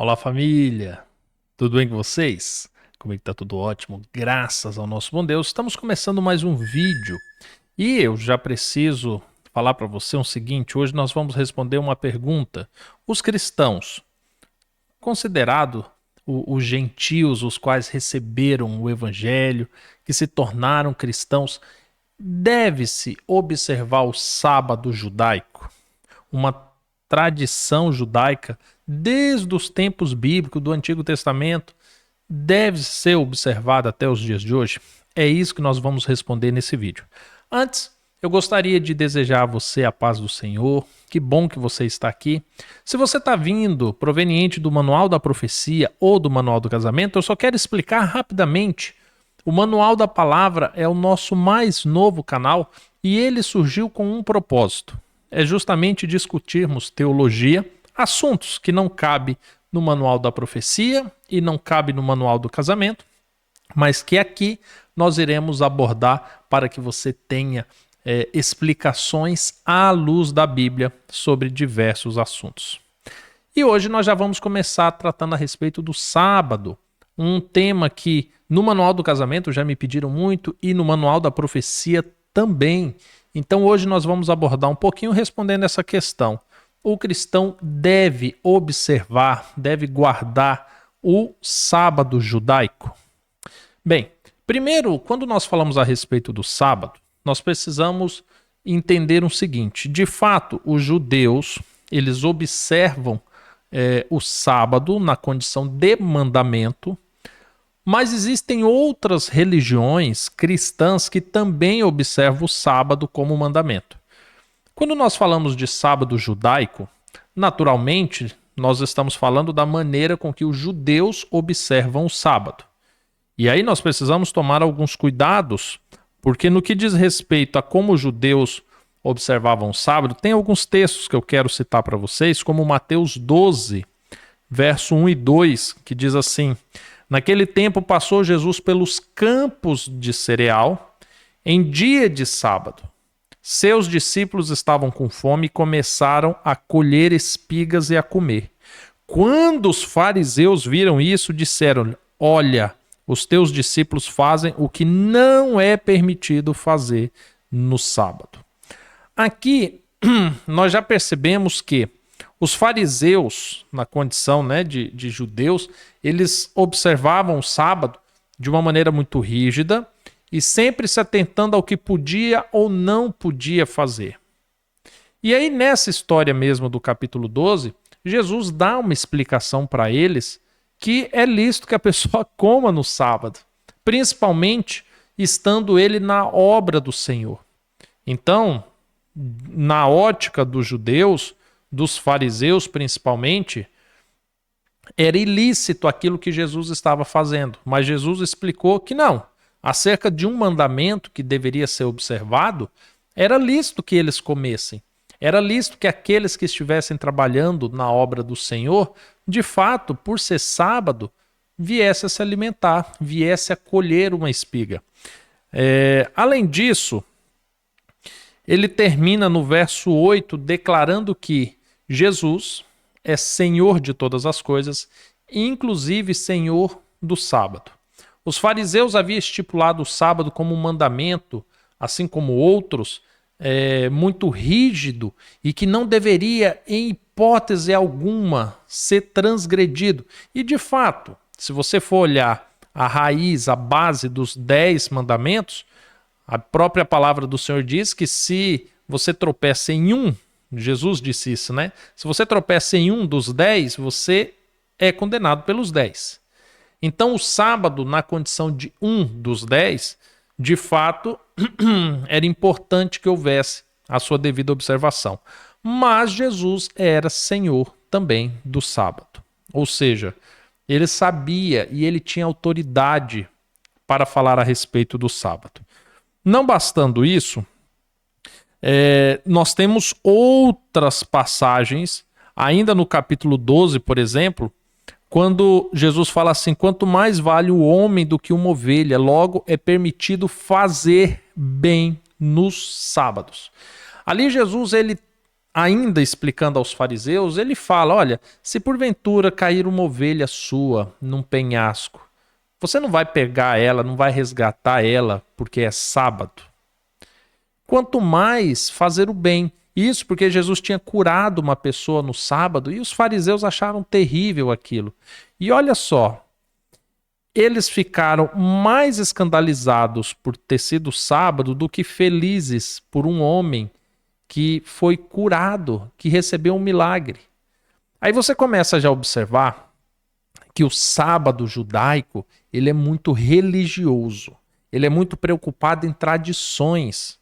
Olá, família! Tudo bem com vocês? Comigo tá tudo ótimo, graças ao nosso bom Deus. Estamos começando mais um vídeo e eu já preciso falar para você o seguinte: hoje nós vamos responder uma pergunta. Os cristãos, considerado os gentios, os quais receberam o evangelho, que se tornaram cristãos, deve-se observar o sábado judaico? Uma tradição judaica desde os tempos bíblicos do Antigo Testamento deve ser observada até os dias de hoje? É isso que nós vamos responder nesse vídeo. Antes, eu gostaria de desejar a você a paz do Senhor. Que bom que você está aqui. Se você está vindo proveniente do Manual da Profecia ou do Manual do Casamento, eu só quero explicar rapidamente. O Manual da Palavra é o nosso mais novo canal e ele surgiu com um propósito. É justamente discutirmos teologia, assuntos que não cabem no Manual da Profecia e não cabem no Manual do Casamento, mas que aqui nós iremos abordar para que você tenha explicações à luz da Bíblia sobre diversos assuntos. E hoje nós já vamos começar tratando a respeito do sábado, um tema que no Manual do Casamento já me pediram muito e no Manual da Profecia também. Então hoje nós vamos abordar um pouquinho respondendo essa questão. O cristão deve observar, deve guardar o sábado judaico? Bem, primeiro, quando nós falamos a respeito do sábado, nós precisamos entender o seguinte: de fato, os judeus, eles observam o sábado na condição de mandamento, mas existem outras religiões cristãs que também observam o sábado como mandamento. Quando nós falamos de sábado judaico, naturalmente nós estamos falando da maneira com que os judeus observam o sábado. E aí nós precisamos tomar alguns cuidados, porque no que diz respeito a como os judeus observavam o sábado, tem alguns textos que eu quero citar para vocês, como Mateus 12, verso 1 e 2, que diz assim: naquele tempo passou Jesus pelos campos de cereal em dia de sábado. Seus discípulos estavam com fome e começaram a colher espigas e a comer. Quando os fariseus viram isso, disseram: olha, os teus discípulos fazem o que não é permitido fazer no sábado. Aqui nós já percebemos que os fariseus, na condição de judeus, eles observavam o sábado de uma maneira muito rígida e sempre se atentando ao que podia ou não podia fazer. E aí, nessa história mesmo do capítulo 12, Jesus dá uma explicação para eles que é lícito que a pessoa coma no sábado, principalmente estando ele na obra do Senhor. Então, na ótica dos judeus, dos fariseus principalmente, era ilícito aquilo que Jesus estava fazendo, mas Jesus explicou que não. Acerca de um mandamento que deveria ser observado, era lícito que eles comessem. Era lícito que aqueles que estivessem trabalhando na obra do Senhor, de fato, por ser sábado, viesse a se alimentar, viesse a colher uma espiga. Além disso, ele termina no verso 8 declarando que Jesus é Senhor de todas as coisas, inclusive Senhor do sábado. Os fariseus haviam estipulado o sábado como um mandamento, assim como outros, muito rígido e que não deveria, em hipótese alguma, ser transgredido. E, de fato, se você for olhar a raiz, a base dos 10 mandamentos, a própria palavra do Senhor diz que se você tropeça em um, Jesus disse isso, né? Se você tropeça em um dos 10, você é condenado pelos 10. Então, o sábado, na condição de um dos 10, de fato, era importante que houvesse a sua devida observação. Mas Jesus era Senhor também do sábado. Ou seja, ele sabia e ele tinha autoridade para falar a respeito do sábado. Não bastando isso, nós temos outras passagens, ainda no capítulo 12, por exemplo, quando Jesus fala assim: quanto mais vale o homem do que uma ovelha, logo é permitido fazer bem nos sábados. Ali Jesus ele ainda explicando aos fariseus, ele fala, olha, se porventura cair uma ovelha sua num penhasco, você não vai pegar ela, não vai resgatar ela porque é sábado. Quanto mais fazer o bem. Isso porque Jesus tinha curado uma pessoa no sábado e os fariseus acharam terrível aquilo. E olha só, eles ficaram mais escandalizados por ter sido sábado do que felizes por um homem que foi curado, que recebeu um milagre. Aí você começa já a observar que o sábado judaico, ele é muito religioso. Ele é muito preocupado em tradições.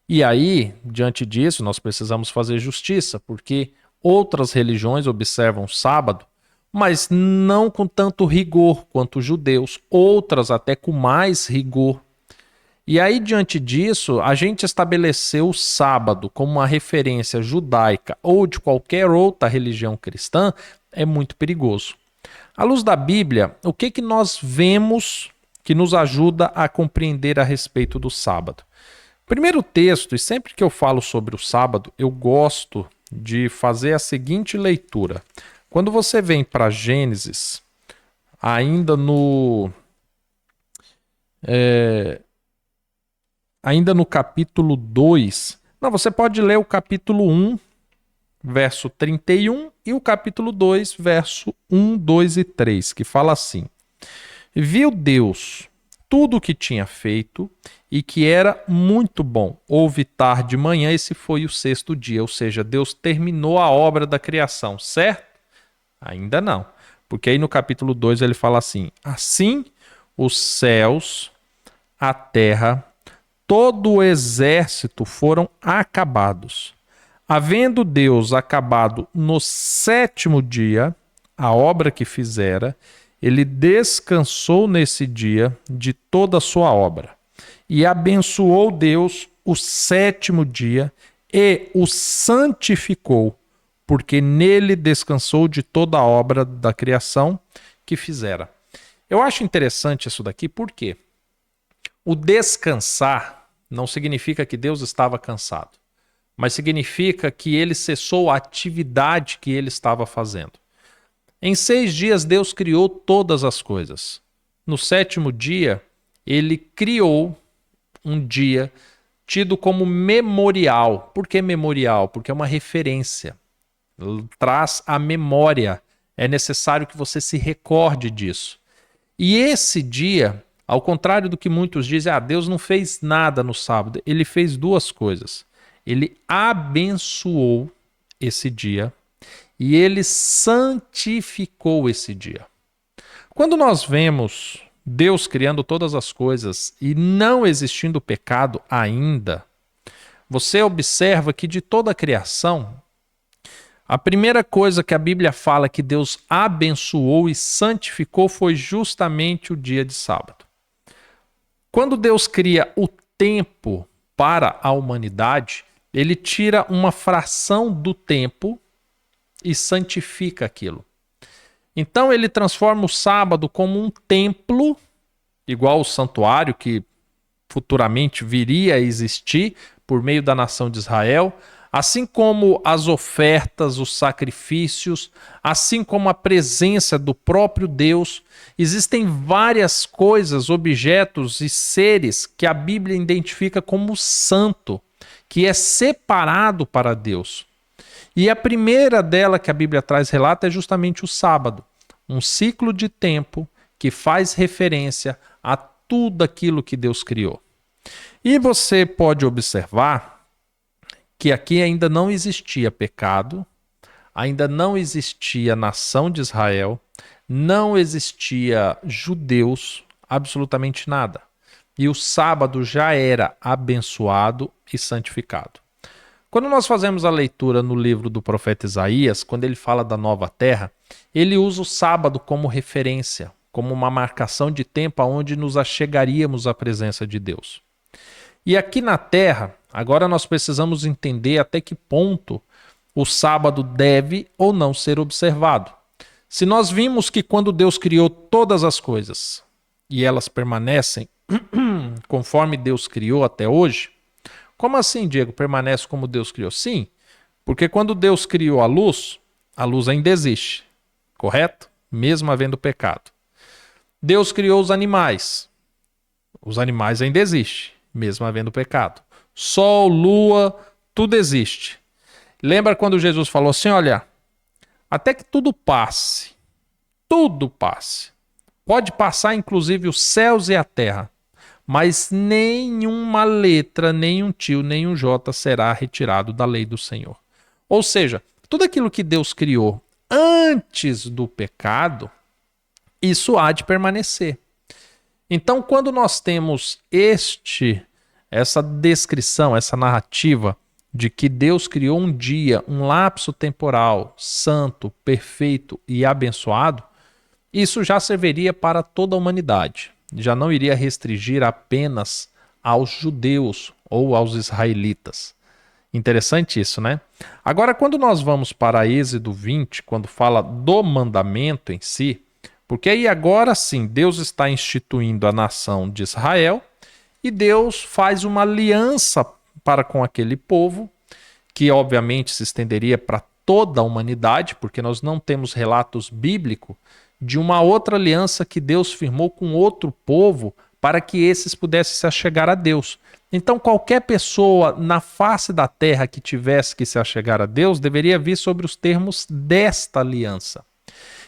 E aí, diante disso, nós precisamos fazer justiça, porque outras religiões observam o sábado, mas não com tanto rigor quanto os judeus, outras até com mais rigor. E aí, diante disso, a gente estabeleceu o sábado como uma referência judaica ou de qualquer outra religião cristã é muito perigoso. À luz da Bíblia, o que nós vemos que nos ajuda a compreender a respeito do sábado? Primeiro texto, e sempre que eu falo sobre o sábado, eu gosto de fazer a seguinte leitura. Quando você vem para Gênesis, ainda no capítulo 2, não, você pode ler o capítulo 1, verso 31 e o capítulo 2, verso 1, 2 e 3, que fala assim: Viu Deus tudo o que tinha feito e que era muito bom. Houve tarde de manhã, esse foi o sexto dia, ou seja, Deus terminou a obra da criação, certo? Ainda não, porque aí no capítulo 2 ele fala assim: assim os céus, a terra, todo o exército foram acabados. Havendo Deus acabado no sétimo dia a obra que fizera, ele descansou nesse dia de toda a sua obra. E abençoou Deus o sétimo dia e o santificou, porque nele descansou de toda a obra da criação que fizera. Eu acho interessante isso daqui, porque o descansar não significa que Deus estava cansado, mas significa que ele cessou a atividade que ele estava fazendo. Em 6 dias, Deus criou todas as coisas. No sétimo dia, ele criou um dia tido como memorial. Por que memorial? Porque é uma referência. Traz a memória. É necessário que você se recorde disso. E esse dia, ao contrário do que muitos dizem, Deus não fez nada no sábado. Ele fez 2 coisas. Ele abençoou esse dia e ele santificou esse dia. Quando nós vemos Deus criando todas as coisas e não existindo pecado ainda, você observa que de toda a criação, a primeira coisa que a Bíblia fala que Deus abençoou e santificou foi justamente o dia de sábado. Quando Deus cria o tempo para a humanidade, ele tira uma fração do tempo e santifica aquilo. Então ele transforma o sábado como um templo, igual o santuário que futuramente viria a existir por meio da nação de Israel, assim como as ofertas, os sacrifícios, assim como a presença do próprio Deus. Existem várias coisas, objetos e seres que a Bíblia identifica como santo, que é separado para Deus. E a primeira dela que a Bíblia traz relato é justamente o sábado, um ciclo de tempo que faz referência a tudo aquilo que Deus criou. E você pode observar que aqui ainda não existia pecado, ainda não existia nação de Israel, não existia judeus, absolutamente nada. E o sábado já era abençoado e santificado. Quando nós fazemos a leitura no livro do profeta Isaías, quando ele fala da nova terra, ele usa o sábado como referência, como uma marcação de tempo onde nos achegaríamos à presença de Deus. E aqui na terra, agora nós precisamos entender até que ponto o sábado deve ou não ser observado. Se nós vimos que quando Deus criou todas as coisas e elas permanecem conforme Deus criou até hoje, como assim, Diego, permanece como Deus criou? Sim, Porque quando Deus criou a luz ainda existe, correto? Mesmo havendo pecado. Deus criou os animais ainda existem, mesmo havendo pecado. Sol, lua, tudo existe. Lembra quando Jesus falou assim, olha, até que tudo passe, pode passar inclusive os céus e a terra, mas nenhuma letra, nenhum tio, nenhum jota será retirado da lei do Senhor. Ou seja, tudo aquilo que Deus criou antes do pecado, isso há de permanecer. Então, quando nós temos essa descrição, essa narrativa de que Deus criou um dia, um lapso temporal santo, perfeito e abençoado, isso já serviria para toda a humanidade. Já não iria restringir apenas aos judeus ou aos israelitas. Interessante isso, né? Agora, quando nós vamos para Êxodo 20, quando fala do mandamento em si, porque aí agora sim, Deus está instituindo a nação de Israel e Deus faz uma aliança para com aquele povo, que obviamente se estenderia para toda a humanidade, porque nós não temos relatos bíblicos de uma outra aliança que Deus firmou com outro povo para que esses pudessem se achegar a Deus. Então, qualquer pessoa na face da terra que tivesse que se achegar a Deus deveria vir sobre os termos desta aliança.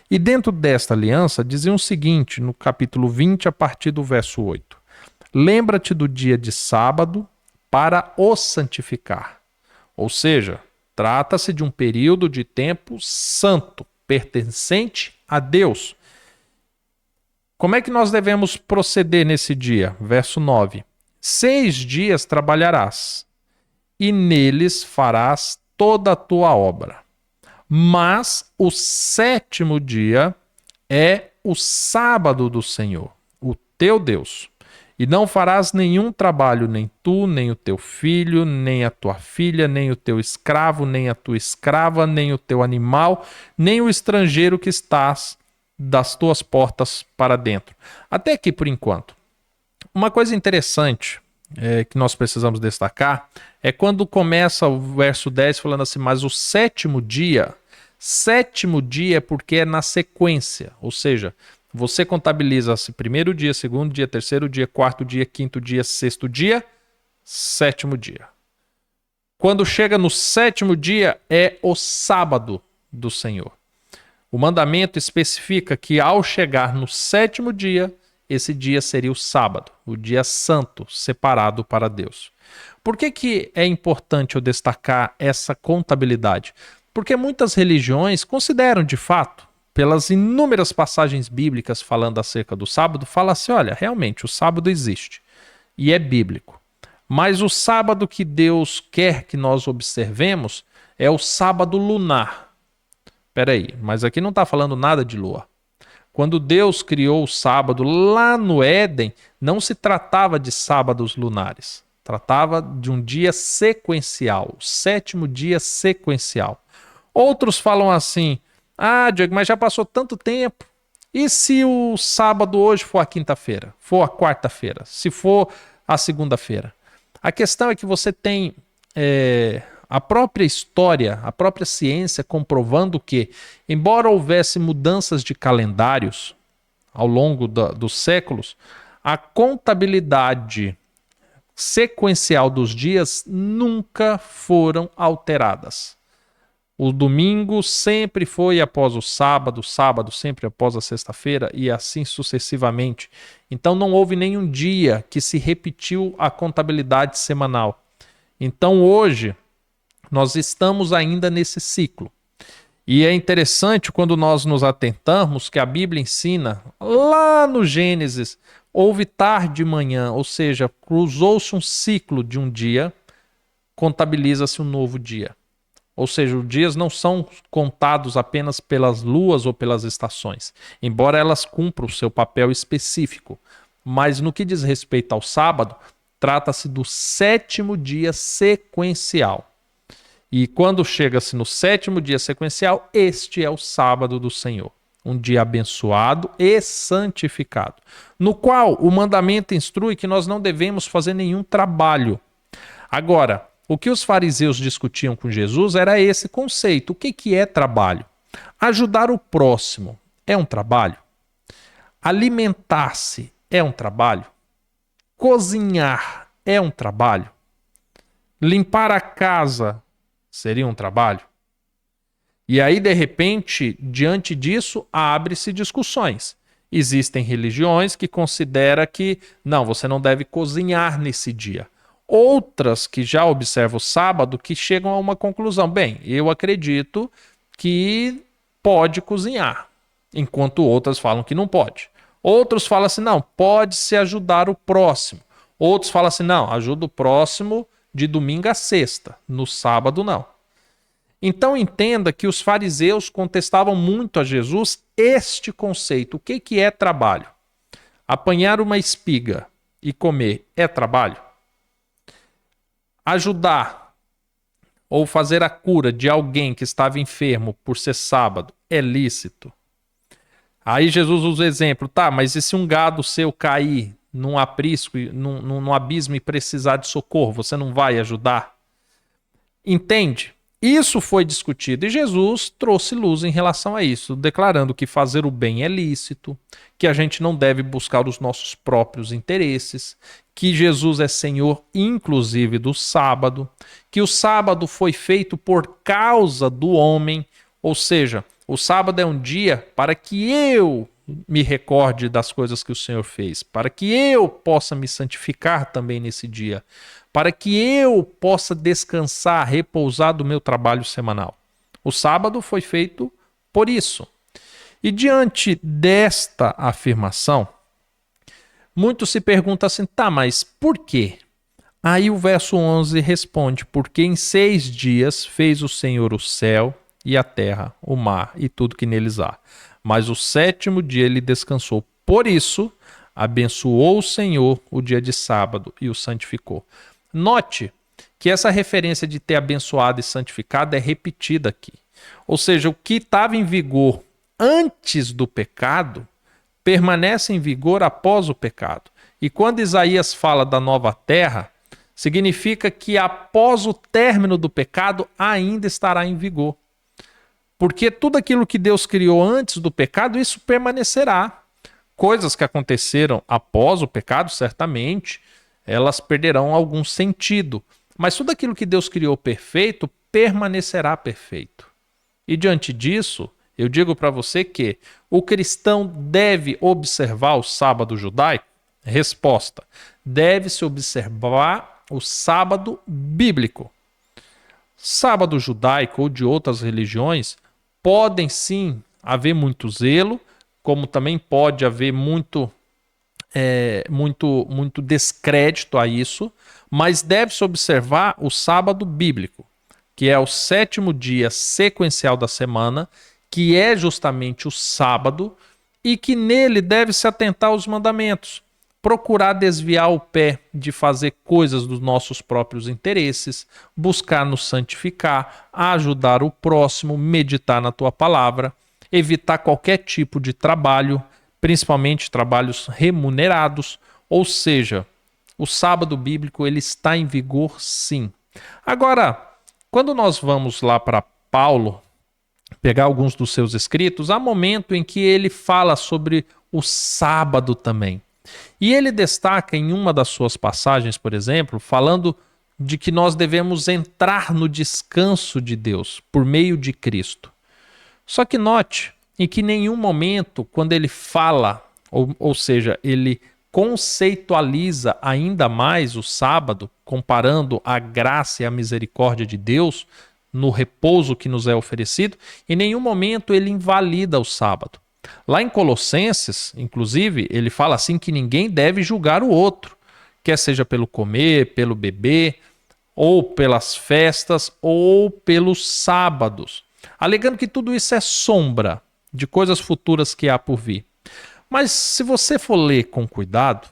E dentro desta aliança dizia o seguinte, no capítulo 20, a partir do verso 8. Lembra-te do dia de sábado para o santificar. Ou seja, trata-se de um período de tempo santo, pertencente a Deus. Como é que nós devemos proceder nesse dia? Verso 9. 6 dias trabalharás, e neles farás toda a tua obra. Mas o 7º dia é o sábado do Senhor, o teu Deus. E não farás nenhum trabalho, nem tu, nem o teu filho, nem a tua filha, nem o teu escravo, nem a tua escrava, nem o teu animal, nem o estrangeiro que estás das tuas portas para dentro. Até aqui por enquanto. Uma coisa interessante que nós precisamos destacar é quando começa o verso 10 falando assim, mas o 7º dia é porque é na sequência, ou seja, você contabiliza-se 1º dia, 2º dia, 3º dia, 4º dia, 5º dia, 6º dia, 7º dia. Quando chega no 7º dia é o sábado do Senhor. O mandamento especifica que ao chegar no 7º dia, esse dia seria o sábado, o dia santo, separado para Deus. Por que é importante eu destacar essa contabilidade? Porque muitas religiões consideram, de fato, pelas inúmeras passagens bíblicas falando acerca do sábado, fala assim, olha, realmente o sábado existe e é bíblico. Mas o sábado que Deus quer que nós observemos é o sábado lunar. Peraí, mas aqui não está falando nada de lua. Quando Deus criou o sábado lá no Éden, não se tratava de sábados lunares. Tratava de um dia sequencial, o 7º dia sequencial. Outros falam assim, Diego, mas já passou tanto tempo. E se o sábado hoje for a quinta-feira? For a quarta-feira? Se for a segunda-feira? A questão é que você tem a própria história, a própria ciência comprovando que, embora houvesse mudanças de calendários ao longo dos séculos, a contabilidade sequencial dos dias nunca foram alteradas. O domingo sempre foi após o sábado sempre após a sexta-feira e assim sucessivamente. Então não houve nenhum dia que se repetiu a contabilidade semanal. Então hoje nós estamos ainda nesse ciclo. E é interessante quando nós nos atentamos que a Bíblia ensina, lá no Gênesis, houve tarde e manhã, ou seja, cruzou-se um ciclo de um dia, contabiliza-se um novo dia. Ou seja, os dias não são contados apenas pelas luas ou pelas estações, embora elas cumpram o seu papel específico. Mas no que diz respeito ao sábado, trata-se do 7º dia sequencial. E quando chega-se no 7º dia sequencial, este é o sábado do Senhor. Um dia abençoado e santificado, no qual o mandamento instrui que nós não devemos fazer nenhum trabalho. Agora, o que os fariseus discutiam com Jesus era esse conceito. O que é trabalho? Ajudar o próximo é um trabalho? Alimentar-se é um trabalho? Cozinhar é um trabalho? Limpar a casa seria um trabalho? E aí, de repente, diante disso, abre-se discussões. Existem religiões que consideram que, não, você não deve cozinhar nesse dia. Outras que já observam o sábado que chegam a uma conclusão. Bem, eu acredito que pode cozinhar, enquanto outras falam que não pode. Outros falam assim, não, pode-se ajudar o próximo. Outros falam assim, não, ajuda o próximo de domingo a sexta, no sábado não. Então entenda que os fariseus contestavam muito a Jesus este conceito. O que é trabalho? Apanhar uma espiga e comer é trabalho? Ajudar ou fazer a cura de alguém que estava enfermo por ser sábado é lícito? Aí Jesus usa o exemplo, tá, mas e se um gado seu cair num aprisco, num abismo e precisar de socorro, você não vai ajudar? Entende? Isso foi discutido e Jesus trouxe luz em relação a isso, declarando que fazer o bem é lícito, que a gente não deve buscar os nossos próprios interesses, que Jesus é Senhor inclusive do sábado, que o sábado foi feito por causa do homem, ou seja, o sábado é um dia para que eu me recorde das coisas que o Senhor fez, para que eu possa me santificar também nesse dia, para que eu possa descansar, repousar do meu trabalho semanal. O sábado foi feito por isso. E diante desta afirmação, muitos se perguntam assim, tá, mas por quê? Aí o verso 11 responde, porque em 6 dias fez o Senhor o céu e a terra, o mar e tudo que neles há. Mas o 7º dia ele descansou. Por isso, abençoou o Senhor o dia de sábado e o santificou. Note que essa referência de ter abençoado e santificado é repetida aqui. Ou seja, o que estava em vigor antes do pecado permanece em vigor após o pecado. E quando Isaías fala da nova terra, significa que após o término do pecado ainda estará em vigor. Porque tudo aquilo que Deus criou antes do pecado, isso permanecerá. Coisas que aconteceram após o pecado, certamente, elas perderão algum sentido. Mas tudo aquilo que Deus criou perfeito, permanecerá perfeito. E diante disso, eu digo para você que o cristão deve observar o sábado judaico? Resposta: deve-se observar o sábado bíblico. Sábado judaico ou de outras religiões podem sim haver muito zelo, como também pode haver muito descrédito a isso, mas deve-se observar o sábado bíblico, que é o 7º dia sequencial da semana, que é justamente o sábado, e que nele deve-se atentar aos mandamentos, procurar desviar o pé de fazer coisas dos nossos próprios interesses, buscar nos santificar, ajudar o próximo, meditar na tua palavra, evitar qualquer tipo de trabalho, principalmente trabalhos remunerados, ou seja, o sábado bíblico ele está em vigor sim. Agora, quando nós vamos lá para Paulo, pegar alguns dos seus escritos, há momento em que ele fala sobre o sábado também. E ele destaca em uma das suas passagens, por exemplo, falando de que nós devemos entrar no descanso de Deus por meio de Cristo. Só que note em que em nenhum momento, quando ele fala, ou seja, ele conceitualiza ainda mais o sábado, comparando a graça e a misericórdia de Deus no repouso que nos é oferecido, em nenhum momento ele invalida o sábado. Lá em Colossenses, inclusive, ele fala assim que ninguém deve julgar o outro, quer seja pelo comer, pelo beber, ou pelas festas, ou pelos sábados, alegando que tudo isso é sombra de coisas futuras que há por vir. Mas se você for ler com cuidado,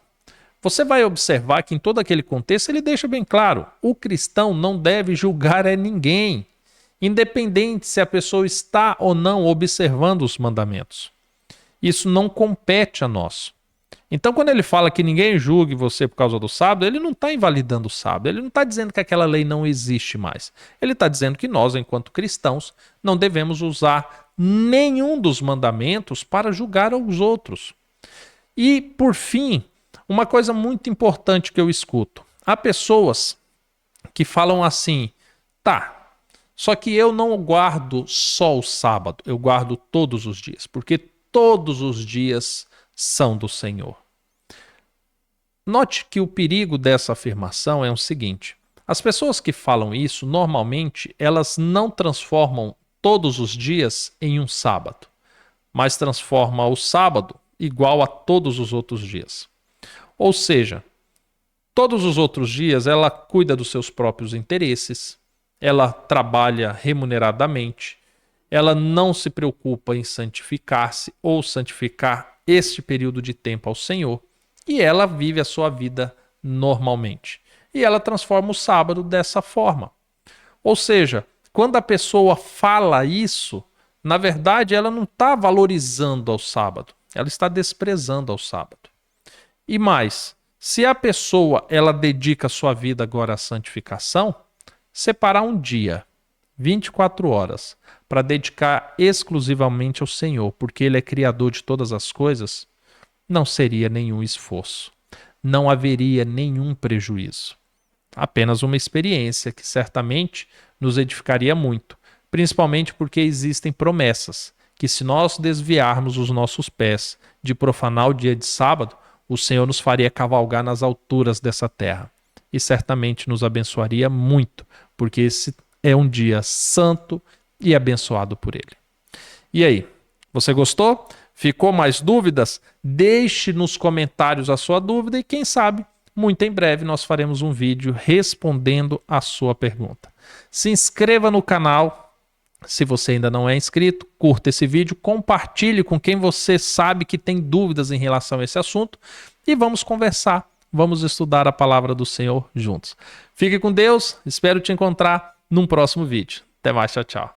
você vai observar que em todo aquele contexto ele deixa bem claro, o cristão não deve julgar ninguém, independente se a pessoa está ou não observando os mandamentos. Isso não compete a nós. Então, quando ele fala que ninguém julgue você por causa do sábado, ele não está invalidando o sábado, ele não está dizendo que aquela lei não existe mais. Ele está dizendo que nós, enquanto cristãos, não devemos usar nenhum dos mandamentos para julgar os outros. E, por fim, uma coisa muito importante que eu escuto: há pessoas que falam assim, tá, só que eu não guardo só o sábado, eu guardo todos os dias, porque todos os dias são do Senhor. Note que o perigo dessa afirmação é o seguinte: as pessoas que falam isso, normalmente, elas não transformam todos os dias em um sábado, mas transformam o sábado igual a todos os outros dias. Ou seja, todos os outros dias ela cuida dos seus próprios interesses, ela trabalha remuneradamente, ela não se preocupa em santificar-se ou santificar este período de tempo ao Senhor, e ela vive a sua vida normalmente. E ela transforma o sábado dessa forma. Ou seja, quando a pessoa fala isso, na verdade ela não está valorizando ao sábado, ela está desprezando ao sábado. E mais, se a pessoa ela dedica a sua vida agora à santificação, separar um dia, 24 horas, para dedicar exclusivamente ao Senhor, porque Ele é criador de todas as coisas, não seria nenhum esforço, não haveria nenhum prejuízo. Apenas uma experiência que certamente nos edificaria muito, principalmente porque existem promessas que, se nós desviarmos os nossos pés de profanar o dia de sábado, o Senhor nos faria cavalgar nas alturas dessa terra e certamente nos abençoaria muito, porque esse é um dia santo e abençoado por Ele. E aí, você gostou? Ficou mais dúvidas? Deixe nos comentários a sua dúvida e quem sabe, muito em breve nós faremos um vídeo respondendo a sua pergunta. Se inscreva no canal, se você ainda não é inscrito, curta esse vídeo, compartilhe com quem você sabe que tem dúvidas em relação a esse assunto e vamos conversar, vamos estudar a palavra do Senhor juntos. Fique com Deus, espero te encontrar num próximo vídeo. Até mais, tchau, tchau.